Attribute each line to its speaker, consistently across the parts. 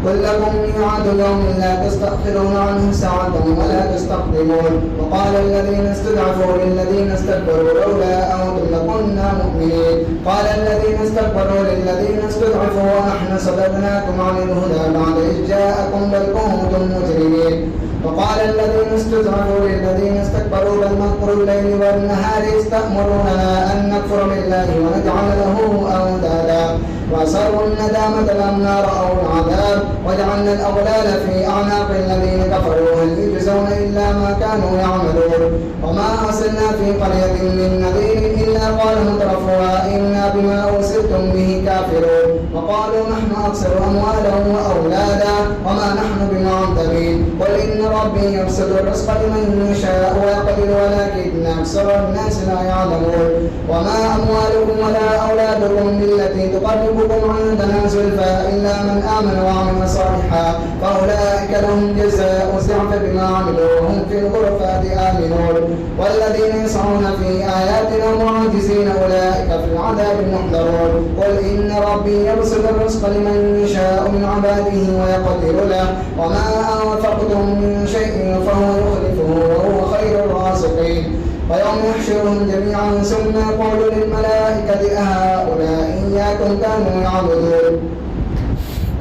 Speaker 1: قل لكم ميعاد يوم لا تستأخرون عنه ساعة ولا تستقدمون. وقال الذين استضعفوا للذين استكبروا لولا أنتم لكنا مؤمنين. قال الذين استكبروا للذين استضعفوا ونحن صددناكم عن الهدى بعد إذ جاءكم بل كنتم مجرمين. وقال الذين استضعفوا للذين استكبروا بل مكر الليل والنهار إذ تأمروننا أن نكفر بالله ونجعل له أندادا وأسروا الندامة لما رأوا العذاب وجعلنا الأغلال في أعناق الذين كفروا هل يجزون إلا ما كانوا يعملون. وما أرسلنا في قرية من نذير إلا قال مترفوها إنا بما أرسلتم به كافرون. وقالوا نحن أكثر أموالا وأولادا وما نحن بمعذبين. قل إن ربي يبسط الرزق لمن يشاء ويقدر ولكن أكثر الناس لا يعلمون. وما أموالكم ولا أولادكم بالتي تقربكم عندنا زلفى إلا من آمن وعمل صالحا فأولئك لهم جزاء الضعف بما عملوا وهم في الغرفات آمنون. والذين يسعون في آياتنا معاجزين أولئك في العذاب محضرون. قل إن ربي يبسط الرزق لمن يشاء من عباده ويقدر له وما أنفقتم من شيء فهو يخلفه وهو خير الرازقين. ويوم يحشرهم جميعا ثم يقول للملائكة أهؤلاء إياكم كانوا يعبدون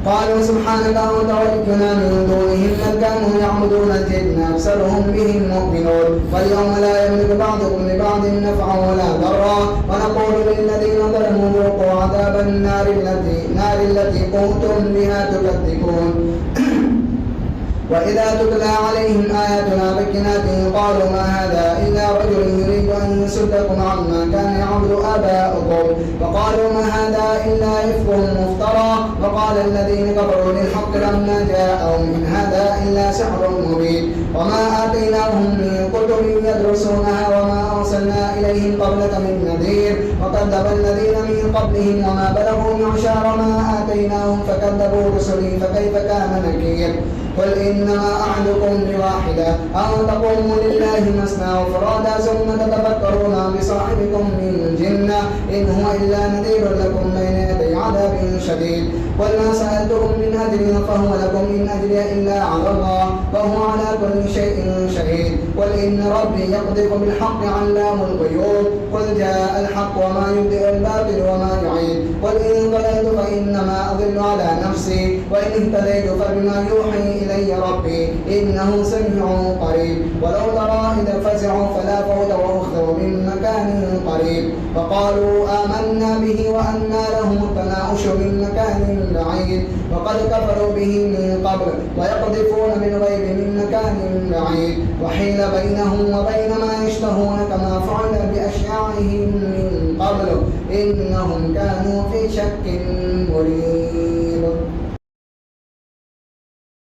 Speaker 1: قالوا سبحانك أنت ولينا من دونهم بل كانوا يعبدون الجن أكثرهم بهم مؤمنون. واليوم لا يملك بعضكم لبعض نفعا ولا ضرا ونقول للذين ظلموا ذوقوا عذاب النار التي كنتم بها تكذبون. وإذا تتلى عليهم آياتنا بينات قالوا ما هذا إلا رجل يريد أن يصدكم عما كان يعبد آباؤكم وقالوا ما هذا إلا إفك مفترى. وقال الذين كفروا للحق لما جاءهم إن هذا إلا سحر مبين. وما آتيناهم من كتب يدرسونها وما أرسلنا إليهم قبلك من نذير. وكذب الذين من قبلهم وما بلغوا معشار ما آتيناهم فكذبوا رسلي فكيف كان نكير. قل إنما أعدكم بواحدة أن تقوموا لله مثنى وفرادا ثم تتفكرون بصاحبكم من جنة إن هو إلا نذير لكم بين يدي عذاب شديد. قل ما سألتكم من أجر فهو لكم إن أجري إلا على الله وهو على كل شيء شهيد. قل إن ربي يقذف بالحق علام الغيوب. قل جاء الحق وما يبدئ الباطل وما يعيد. قل إن ضللت فإنما أضل على نفسي وإن اهتديت فبما يوحي إلي ربي إنه سميع قريب. ولو ترى إذا فزعوا فلا فوت وأخذوا من مكان قريب. وقالوا آمنا به وأنى لهم التناؤش من مكان بعيد وقد كفروا به من قبل ويقذفون بالغيب من مكان بعيد. وحيل بينهم وبين ما يشتهون كما فعل بأشياعهم من قبل إنهم كانوا في شك مريب.